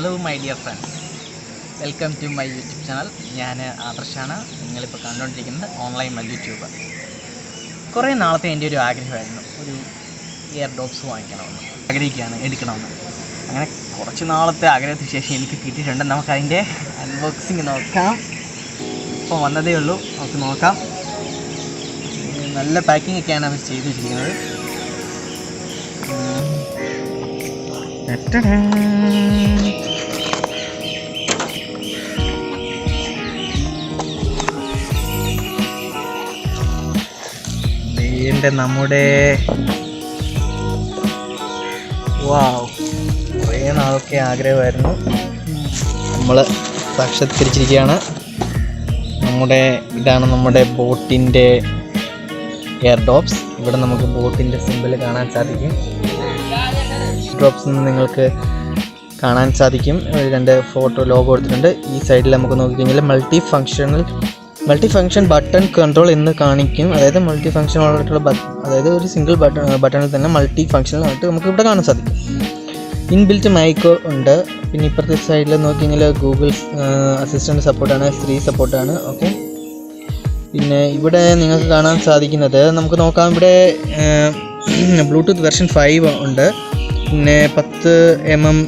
Hello my dear friends, welcome to my YouTube channel. ഞാൻ ആദർശാണ്. നിങ്ങളിപ്പോൾ കണ്ടുകൊണ്ടിരിക്കുന്നത് ഓൺലൈൻ മല്ലു ട്യൂബർ. കുറേ നാളത്തെ എൻ്റെ ഒരു ആഗ്രഹമായിരുന്നു, ഒരു ഇയർഡോപ്സ് വാങ്ങിക്കണമെന്ന് എടുക്കണമെന്ന്. അങ്ങനെ കുറച്ച് നാളത്തെ ആഗ്രഹത്തിന് ശേഷം എനിക്ക് കിട്ടിയിട്ടുണ്ട്. നമുക്കതിൻ്റെ അൺബോക്സിങ് നോക്കാം. ഇപ്പോൾ വന്നതേ ഉള്ളൂ, നമുക്ക് നോക്കാം. നല്ല പാക്കിംഗ് ഒക്കെയാണ് അവർ ചെയ്ത് വെച്ചിരിക്കുന്നത്. നമ്മുടെ കുറേ നാളൊക്കെ ആഗ്രഹമായിരുന്നു, നമ്മൾ സാക്ഷാത്കരിച്ചിരിക്കുകയാണ്. ഇതാണ് നമ്മുടെ ബോട്ടിൻ്റെ എയർഡോപ്സ്. ഇവിടെ നമുക്ക് ബോട്ടിൻ്റെ സിമ്പിൾ കാണാൻ സാധിക്കും. ഡ്രോപ്സ് നിങ്ങൾക്ക് കാണാൻ സാധിക്കും. രണ്ട് ഫോട്ടോ ലോഗോ കൊടുത്തിട്ടുണ്ട്. ഈ സൈഡിൽ നമുക്ക് നോക്കിക്കഴിഞ്ഞാൽ മൾട്ടി ഫങ്ഷൻ ബട്ടൺ കൺട്രോൾ എന്ന് കാണിക്കും. അതായത് മൾട്ടി ഫങ്ഷൻ ആയിട്ടുള്ള അതായത് ഒരു സിംഗിൾ ബട്ടണിൽ തന്നെ മൾട്ടി ഫങ്ഷനായിട്ട് നമുക്ക് ഇവിടെ കാണാൻ സാധിക്കും. ഇൻബിൽറ്റ് മൈക്ക് ഉണ്ട്. പിന്നെ ഇപ്പുറത്തെ സൈഡിൽ നോക്കിക്കഴിഞ്ഞാൽ ഗൂഗിൾ അസിസ്റ്റൻറ്റ് സപ്പോർട്ടാണ്, സ്ത്രീ സപ്പോർട്ടാണ്. ഓക്കെ, പിന്നെ ഇവിടെ നിങ്ങൾക്ക് കാണാൻ സാധിക്കുന്നത്, നമുക്ക് നോക്കാം. ഇവിടെ ബ്ലൂടൂത്ത് വെർഷൻ 5 ഉണ്ട്. പിന്നെ 10 mm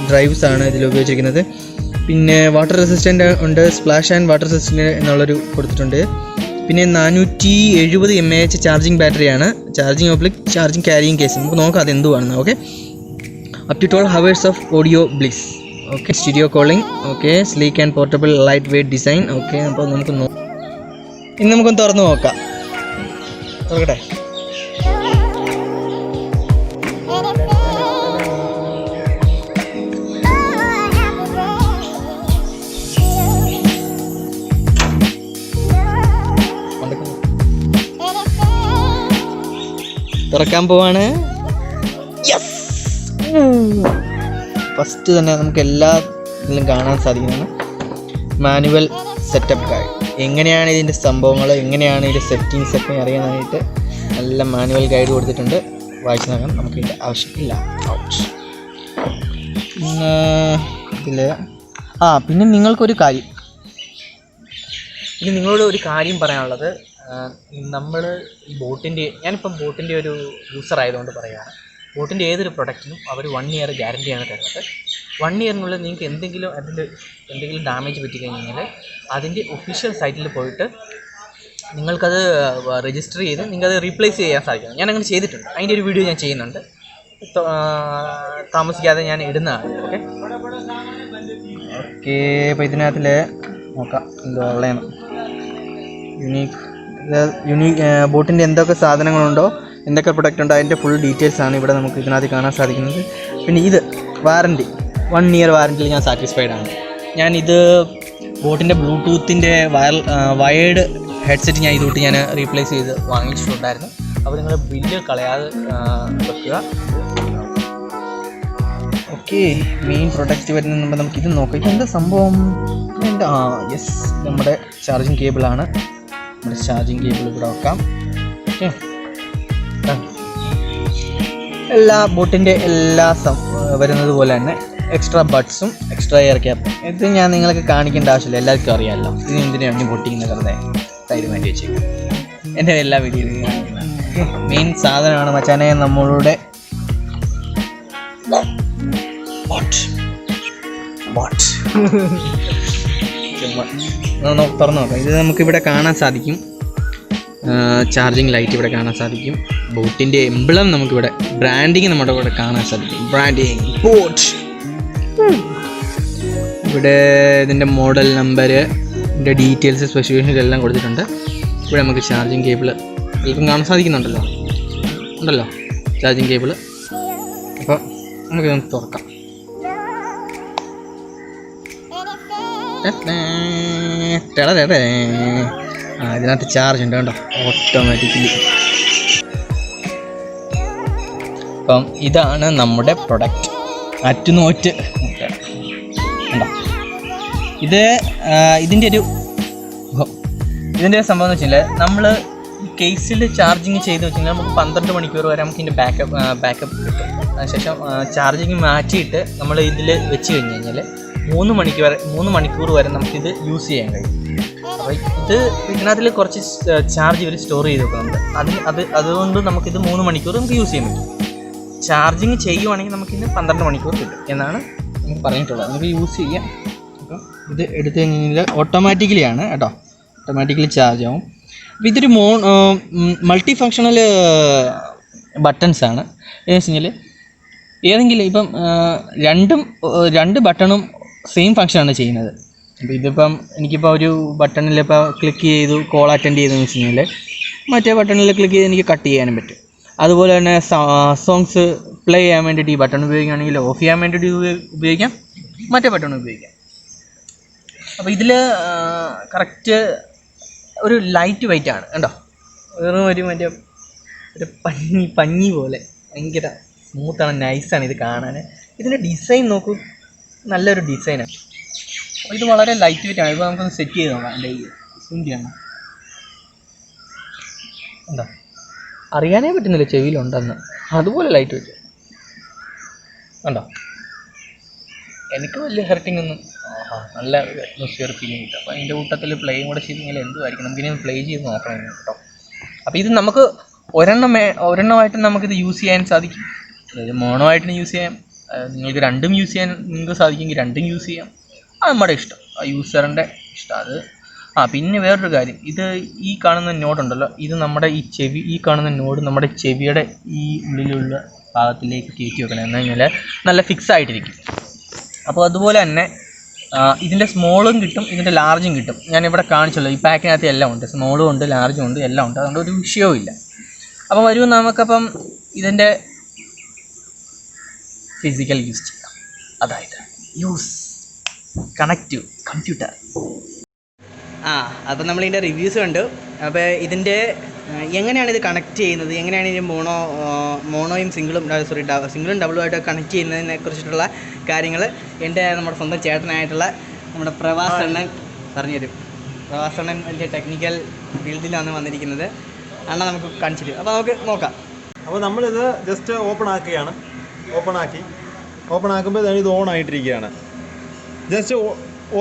ഡ്രൈവ്സ് ആണ് ഇതിൽ ഉപയോഗിച്ചിരിക്കുന്നത്. പിന്നെ വാട്ടർ റെസിസ്റ്റൻ്റ് ഉണ്ട്, സ്പ്ലാഷ് ആൻഡ് വാട്ടർ റെസിസ്റ്റൻ്റ് എന്നുള്ളൊരു കൊടുത്തിട്ടുണ്ട്. പിന്നെ 470 mAh ചാർജിങ് ബാറ്ററിയാണ്. Charging carrying case. നമുക്ക് നോക്കാം അതെന്തുവാണെന്ന്. Okay, up to 12 hours of audio bliss. Okay, stereo calling. Okay, sleek and portable light weight design. Okay, അപ്പോൾ ഇനി നമുക്കൊന്ന് തുറന്ന് നോക്കാം. തുറക്കട്ടെ. തുറക്കാൻ പോവാണ്. ഫസ്റ്റ് തന്നെ നമുക്ക് എല്ലാ ഇതിലും കാണാൻ സാധിക്കുന്നതാണ് മാനുവൽ സെറ്റപ്പ് ഗൈഡ്. എങ്ങനെയാണ് ഇതിൻ്റെ സംഭവങ്ങൾ, എങ്ങനെയാണ് ഇതിൻ്റെ സെറ്റിങ്സ് ഒക്കെ അറിയാനായിട്ട് നല്ല മാനുവൽ ഗൈഡ് കൊടുത്തിട്ടുണ്ട്. വായിച്ചു നോക്കാം, നമുക്കിതിൻ്റെ ആവശ്യമില്ല. പിന്നെ ഇതിൽ പിന്നെ നിങ്ങൾക്കൊരു കാര്യം, നിങ്ങളോട് ഒരു കാര്യം പറയാനുള്ളത്, നമ്മൾ ഈ ഞാനിപ്പം ബോട്ടിൻ്റെ ഒരു യൂസർ ആയതുകൊണ്ട് പറയുകയാണ്. ബോട്ടിൻ്റെ ഏതൊരു പ്രൊഡക്റ്റിനും അവർ 1 year ഗ്യാരണ്ടിയാണ് തരുന്നത്. 1 yearനുള്ളിൽ നിങ്ങൾക്ക് എന്തെങ്കിലും ഡാമേജ് പറ്റിക്കഴിഞ്ഞാൽ അതിൻ്റെ ഒഫീഷ്യൽ സൈറ്റിൽ പോയിട്ട് നിങ്ങൾക്കത് രജിസ്റ്റർ ചെയ്ത് നിങ്ങൾക്കത് റീപ്ലേസ് ചെയ്യാൻ സാധിക്കും. ഞാൻ അങ്ങനെ ചെയ്തിട്ടുണ്ട്. അതിൻ്റെ ഒരു വീഡിയോ ഞാൻ ചെയ്യുന്നുണ്ട്. താമസിക്കാതെ ഞാൻ ഇടുന്നതാണ്. ഓക്കെ, അപ്പോൾ ഇതിനകത്തിൽ നോക്കാം എന്തോ ഉള്ളതാണ്. യൂണീക്ക് ബോട്ടിൻ്റെ എന്തൊക്കെ സാധനങ്ങളുണ്ടോ, എന്തൊക്കെ പ്രൊഡക്റ്റ് ഉണ്ടോ, അതിൻ്റെ ഫുൾ ഡീറ്റെയിൽസാണ് ഇവിടെ നമുക്ക് ഇതിനകത്ത് കാണാൻ സാധിക്കുന്നത്. പിന്നെ ഇത് വാറൻറ്റി, 1 year വാറൻറ്റിയിൽ ഞാൻ സാറ്റിസ്ഫൈഡ് ആണ്. ഞാനിത് ബോട്ടിൻ്റെ ബ്ലൂടൂത്തിൻ്റെ വയേർഡ് ഹെഡ്സെറ്റ് ഞാൻ ഇതുകൊണ്ട് ഞാൻ റീപ്ലേസ് ചെയ്ത് വാങ്ങിച്ചിട്ടുണ്ടായിരുന്നു. അപ്പോൾ നിങ്ങൾ ബില്ല് കളയാതെ വെക്കുക. ഓക്കെ, മെയിൻ പ്രൊഡക്റ്റ് വരുന്നതിന് മുമ്പ് നമുക്കിത് നോക്കാം. ഇതെന്താ സംഭവം? യെസ്, നമ്മുടെ ചാർജിങ് കേബിളാണ്. നമ്മുടെ ചാർജിങ് കേബിൾ ഇവിടെ വെക്കാം. ഓക്കെ, എല്ലാ ബോട്ടിൻ്റെ വരുന്നത് പോലെ തന്നെ എക്സ്ട്രാ ബഡ്സും എക്സ്ട്രാ എയർ ക്യാപ്പും. ഇത് ഞാൻ നിങ്ങൾക്ക് കാണിക്കേണ്ട ആവശ്യമില്ല, എല്ലാവർക്കും അറിയാമല്ലോ. ഇത് എന്തിനാണ് പൊട്ടിക്കുന്നത് വെറുതെ സൈഡ് മാറ്റി വെച്ചേക്കും. എൻ്റെ എല്ലാ വീഡിയോയിലും കാണിക്കുന്നത് മെയിൻ സാധനമാണ് മച്ചാനെ, നമ്മളുടെ തുറന്നു നോക്കാം. ഇത് നമുക്കിവിടെ കാണാൻ സാധിക്കും. ചാർജിങ് ലൈറ്റ് ഇവിടെ കാണാൻ സാധിക്കും. ബോട്ടിൻ്റെ എംബ്ലം നമുക്കിവിടെ, ബ്രാൻഡിങ് നമ്മുടെ ഇവിടെ കാണാൻ സാധിക്കും. Branding boat. ഇവിടെ ഇതിൻ്റെ മോഡൽ നമ്പർ, ഇതിൻ്റെ ഡീറ്റെയിൽസ്, സ്പെസിഫിക്കേഷൻസ് എല്ലാം കൊടുത്തിട്ടുണ്ട്. ഇവിടെ നമുക്ക് ചാർജിങ് കേബിൾ എളുപ്പം കാണാൻ സാധിക്കുന്നുണ്ടല്ലോ ചാർജിങ് കേബിൾ. അപ്പോൾ നമുക്കിതൊന്ന് തുറക്കാം. ഇതിനകത്ത് ചാർജ് ഉണ്ട് കേട്ടോ, ഓട്ടോമാറ്റിക്കലി. അപ്പം ഇതാണ് നമ്മുടെ പ്രൊഡക്റ്റ്. അറ്റുനോറ്റ് ഉണ്ടോ? ഇതിൻ്റെ ഒരു സംഭവം എന്ന് വെച്ചാൽ, നമ്മൾ കേസിൽ ചാർജിങ് ചെയ്ത് വെച്ച് കഴിഞ്ഞാൽ നമുക്ക് 12 മണിക്കൂർ വരെ നമുക്ക് ഇതിൻ്റെ ബാക്കപ്പ് കിട്ടും. അതിനുശേഷം ചാർജിങ് മാറ്റിയിട്ട് നമ്മൾ ഇതിൽ വെച്ച് കഴിഞ്ഞ് കഴിഞ്ഞാൽ 3 മണിക്കൂർ വരെ നമുക്കിത് യൂസ് ചെയ്യാൻ കഴിയും. അപ്പോൾ ഇത് ഇതിനകത്തിൽ കുറച്ച് ചാർജ് ഇവർ സ്റ്റോർ ചെയ്ത് വെക്കുന്നുണ്ട്. അതുകൊണ്ട് നമുക്കിത് 3 മണിക്കൂർ നമുക്ക് യൂസ് ചെയ്യാൻ പറ്റും. ചാർജിങ് ചെയ്യുവാണെങ്കിൽ നമുക്കിത് 12 മണിക്കൂർ കിട്ടും എന്നാണ് നമുക്ക് പറഞ്ഞിട്ടുള്ളത്. നമുക്ക് യൂസ് ചെയ്യാം. അപ്പം ഇത് എടുത്തു കഴിഞ്ഞാൽ ഓട്ടോമാറ്റിക്കലിയാണ് കേട്ടോ, ഓട്ടോമാറ്റിക്കലി ചാർജ് ആവും. അപ്പോൾ ഇതൊരു മൾട്ടി ഫങ്ഷണൽ ബട്ടൺസാണ്. എന്ന് വെച്ച് കഴിഞ്ഞാൽ ഏതെങ്കിലും ഇപ്പം രണ്ട് ബട്ടണും സെയിം ഫങ്ഷനാണ് ചെയ്യുന്നത്. അപ്പോൾ ഇതിപ്പം എനിക്കിപ്പോൾ ഒരു ബട്ടണിൽ ഇപ്പോൾ ക്ലിക്ക് ചെയ്തു കോൾ അറ്റൻഡ് ചെയ്തെന്ന് വെച്ച് കഴിഞ്ഞാൽ മറ്റേ ബട്ടണിൽ ക്ലിക്ക് ചെയ്ത് എനിക്ക് കട്ട് ചെയ്യാനും പറ്റും. അതുപോലെ തന്നെ സോങ്സ് പ്ലേ ചെയ്യാൻ വേണ്ടിയിട്ട് ഈ ബട്ടൺ ഉപയോഗിക്കുകയാണെങ്കിൽ ഓഫ് ചെയ്യാൻ വേണ്ടിയിട്ട് ഉപയോഗിക്കാം, മറ്റേ ബട്ടൺ ഉപയോഗിക്കാം. അപ്പോൾ ഇതിൽ കറക്റ്റ് ഒരു ലൈറ്റ് വെയിറ്റ് ആണ് കേട്ടോ. വെറും ഒരു പഞ്ഞി പോലെ ഭയങ്കര സ്മൂത്താണ്, നൈസാണ് ഇത് കാണാൻ. ഇതിൻ്റെ ഡിസൈൻ നോക്കൂ, നല്ലൊരു ഡിസൈനാണ്. അപ്പോൾ ഇത് വളരെ ലൈറ്റ് വെയിറ്റ് ആണ്. ഇപ്പോൾ നമുക്കൊന്ന് സെറ്റ് ചെയ്ത് നോക്കാം. എൻ്റെ സൂം ചെയ്യണം. എന്താ അറിയാനേ പറ്റുന്നില്ല ചെവിയിലുണ്ടെന്ന്, അതുപോലെ ലൈറ്റ് വെയിറ്റ് കണ്ടോ. എനിക്ക് വലിയ ഹെർട്ടിങ് ഒന്നും നല്ല അറ്റ്മോസ്ഫിയർ ഫീലിംഗ് കിട്ടും. അപ്പോൾ അതിൻ്റെ കൂട്ടത്തിൽ പ്ലേയും കൂടെ ചെയ്തെങ്കിൽ എന്തുമായിരിക്കും, നമുക്കിനി പ്ലേ ചെയ്ത് നോക്കണം കേട്ടോ. അപ്പോൾ ഇത് നമുക്ക് ഒരെണ്ണമായിട്ട് നമുക്കിത് യൂസ് ചെയ്യാൻ സാധിക്കും. അതായത് മോണോ ആയിട്ട് യൂസ് ചെയ്യാം, നിങ്ങൾക്ക് രണ്ടും യൂസ് ചെയ്യാൻ നിങ്ങൾക്ക് സാധിക്കുമെങ്കിൽ രണ്ടും യൂസ് ചെയ്യാം. അത് നമ്മുടെ ഇഷ്ടം, ആ യൂസറിൻ്റെ ഇഷ്ടം അത്. പിന്നെ വേറൊരു കാര്യം, ഇത് ഈ കാണുന്ന നോഡുണ്ടല്ലോ, ഇത് നമ്മുടെ ഈ കാണുന്ന നോഡ് നമ്മുടെ ചെവിയുടെ ഈ ഉള്ളിലുള്ള ഭാഗത്തിലേക്ക് കയറ്റി വെക്കണം. എന്ന് കഴിഞ്ഞാൽ നല്ല ഫിക്സ് ആയിട്ടിരിക്കും. അപ്പോൾ അതുപോലെ തന്നെ ഇതിൻ്റെ സ്മോളും കിട്ടും, ഇതിൻ്റെ ലാർജും കിട്ടും. ഞാനിവിടെ കാണിച്ചല്ലോ, ഈ പാക്കിനകത്ത് എല്ലാം ഉണ്ട്, സ്മോളും ഉണ്ട്, ലാർജും ഉണ്ട്, എല്ലാം ഉണ്ട്. അതുകൊണ്ട് ഒരു വിഷയവും ഇല്ല. അപ്പോൾ വരുമ്പോൾ നമുക്കപ്പം ഇതിൻ്റെ ഫിസിക്കൽ യൂസ് ചെയ്യാം, അതായത് യൂസ് കണക്റ്റീവ് കമ്പ്യൂട്ടർ. അപ്പോൾ നമ്മളിതിൻ്റെ റിവ്യൂസ് കണ്ടു. അപ്പോൾ ഇതിൻ്റെ എങ്ങനെയാണ് ഇത് കണക്ട് ചെയ്യുന്നത്, എങ്ങനെയാണ് ഇതിൻ്റെ മോണോയും സിംഗിളും ഡബിളുമായിട്ട് കണക്ട് ചെയ്യുന്നതിനെ കുറിച്ചിട്ടുള്ള കാര്യങ്ങൾ നമ്മുടെ സ്വന്തം ചേട്ടനായിട്ടുള്ള നമ്മുടെ പ്രവാസണ്ണൻ പറഞ്ഞുതരും. പ്രവാസണ്ണൻ വലിയ ടെക്നിക്കൽ ഫീൽഡിലാണ് വന്നിരിക്കുന്നത്. അണ്ണ നമുക്ക് കാണിച്ചു തരും. അപ്പോൾ നമുക്ക് നോക്കാം. അപ്പോൾ നമ്മളിത് ജസ്റ്റ് ഓപ്പൺ ആക്കുമ്പോൾ ഇത് ഓൺ ആയിട്ടിരിക്കുകയാണ്. ജസ്റ്റ്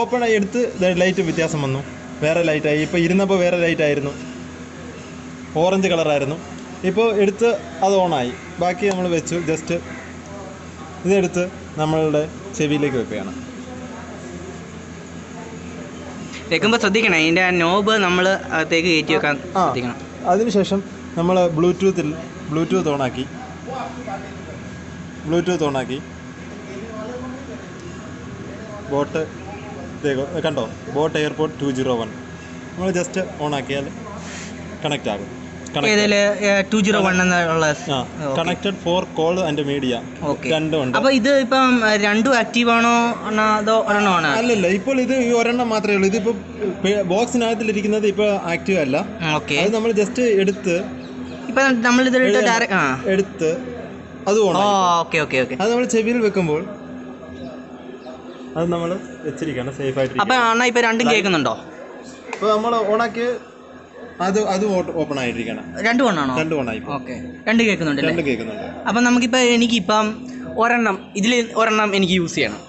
ഓപ്പൺ ആയി എടുത്ത് ലൈറ്റ് വ്യത്യാസം വന്നു, വേറെ ലൈറ്റായി. ഇപ്പോൾ ഇരുന്നപ്പോൾ വേറെ ലൈറ്റായിരുന്നു, ഓറഞ്ച് കളറായിരുന്നു. ഇപ്പോൾ എടുത്ത് അത് ഓണായി. ബാക്കി നമ്മൾ വെച്ചു. ജസ്റ്റ് ഇതെടുത്ത് നമ്മളുടെ ചെവിയിലേക്ക് വെക്കുകയാണ്. വെക്കുമ്പോൾ ശ്രദ്ധിക്കണം, അതിൻ്റെ നോബ് നമ്മൾ അകത്തേക്ക് കയറ്റി വെക്കാൻ ശ്രദ്ധിക്കണം. അതിനുശേഷം നമ്മൾ ബ്ലൂടൂത്ത് ഓണാക്കി ബോട്ട് കണ്ടോ, ബോട്ട് എയർപോർട്ട് 201 നമ്മൾ ജസ്റ്റ് ഓണാക്കിയാൽ കണക്റ്റ് ആകും. Connected for call and media രണ്ടും ഉണ്ട്. അപ്പോൾ ഇത് ഇപ്പം രണ്ടും ആക്റ്റീവ് ആണോ അതോ ഒരെണ്ണമാണ്? അല്ലല്ല, ഇപ്പോൾ ഇത് ഒരെണ്ണം മാത്രമേ ഉള്ളൂ. ഇതിപ്പോൾ ബോക്സിനകത്തിലിരിക്കുന്നത് ഇപ്പോൾ ആക്റ്റീവ് അല്ല. അത് നമ്മൾ ജസ്റ്റ് എടുത്ത് അത് അത് നമ്മൾ ചെവിയിൽ വെക്കുമ്പോൾ അത് നമ്മൾ വെച്ചിരിക്കണം സേഫ് ആയിട്ട്. അപ്പോൾ അണ്ണാ ഇപ്പോൾ രണ്ടും കേൾക്കുന്നുണ്ടോ? ഇപ്പോൾ നമ്മൾ ഓണാക്കി അത് ഓപ്പൺ ആയിട്ടിരിക്കണം. രണ്ടും ഓണാണോ? രണ്ടും ഓണായി. ഓക്കെ, രണ്ട് കേൾക്കുന്നുണ്ട്. അപ്പം നമുക്കിപ്പോൾ എനിക്കിപ്പം ഇതിൽ ഒരെണ്ണം എനിക്ക് യൂസ് ചെയ്യണം.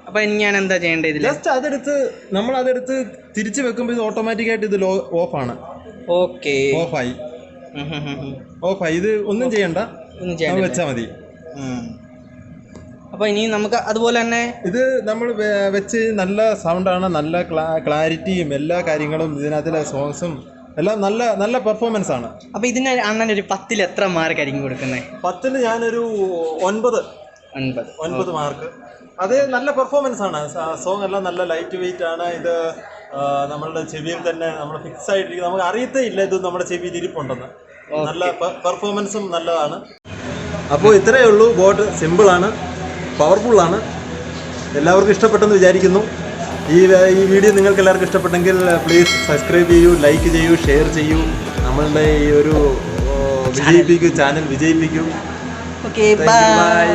അപ്പോൾ ഞാൻ എന്താ ചെയ്യേണ്ടത്? ഇതിൽ ജസ്റ്റ് അതെടുത്ത് നമ്മളതെടുത്ത് തിരിച്ച് വെക്കുമ്പോൾ ഇത് ഓട്ടോമാറ്റിക്കായിട്ട് ഇത് ഓഫാണ്. ഓക്കെ, ഓഫായി. ഇത് ഒന്നും ചെയ്യണ്ട, വെച്ചാൽ മതി. അപ്പോൾ ഇനി നമുക്ക് അതുപോലെ തന്നെ ഇത് നമ്മൾ വെച്ച് നല്ല സൗണ്ടാണ്, നല്ല ക്ലാരിറ്റിയും എല്ലാ കാര്യങ്ങളും ഇതിനകത്തിലെ സോങ്സും എല്ലാം നല്ല പെർഫോമൻസ് ആണ്. അപ്പോൾ ഇതിന് അണ്ണൻ ഒരു 10ൽ എത്ര മാർക്കായിരിക്കും കൊടുക്കുന്നത്? 10ൽ ഞാനൊരു 9 മാർക്ക്. അത് നല്ല പെർഫോമൻസ് ആണ്. സോങ് എല്ലാം നല്ല ലൈറ്റ് വെയിറ്റ് ആണ്. ഇത് നമ്മളുടെ ചെവിയിൽ തന്നെ നമ്മൾ ഫിക്സ് ആയിട്ടിരിക്കും, നമുക്ക് അറിയത്തേ ഇല്ല ഇത് നമ്മുടെ ചെവിയിൽ ഇരിപ്പുണ്ടെന്ന്. നല്ല പെർഫോമൻസും നല്ലതാണ്. അപ്പോൾ ഇത്രയേ ഉള്ളൂ. ബോട്ട് സിമ്പിളാണ്, പവർഫുള്ളാണ്. എല്ലാവർക്കും ഇഷ്ടപ്പെട്ടെന്ന് വിചാരിക്കുന്നു. ഈ വീഡിയോ നിങ്ങൾക്ക് എല്ലാവർക്കും ഇഷ്ടപ്പെട്ടെങ്കിൽ പ്ലീസ് സബ്സ്ക്രൈബ് ചെയ്യൂ, ലൈക്ക് ചെയ്യൂ, ഷെയർ ചെയ്യൂ. നമ്മളുടെ ഈ ഒരു ചാനൽ വിജയിപ്പിക്കൂ. Okay, by.